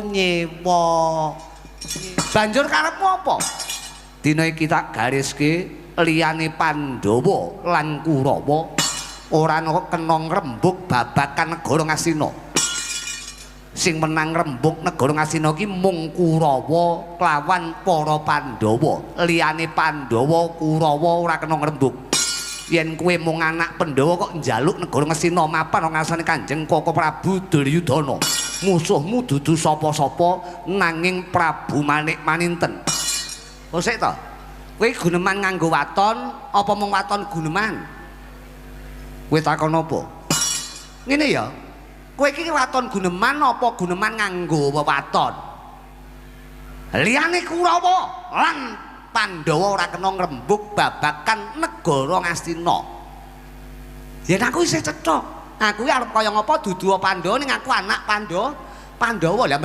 nyewa. Banjur karepmu apa? Dina iki tak gariske liyane Pandhawa lan Kurawa ora kena ngrembug babakan negara Ngastina. Sing menang ngrembug negara Ngastina ki mung Kurawa kelawan para Pandhawa. Liyane Pandhawa, Kurawa ora kena ngrembug. Yen kowe mung anak Pandhawa kok njaluk negara Ngastina mapan ngasane Kanjeng Koko Prabu Duryudana. Musuhmu dudu sapa-sapa nanging Prabu Manik Maninten. Oh sik to. Kowe guneman nganggo waton apa mung waton guneman? Kowe takon apa? Ngene ya. Kowe iki waton guneman apa guneman nganggo waton? Liyane Kurawa lan Pandhawa ora kena ngrembug babakan negara Ngastina. Yen aku isih cethok. Aku iki arep kaya ngapa dudu Pandhawa ning aku anak Pandhawa. Lah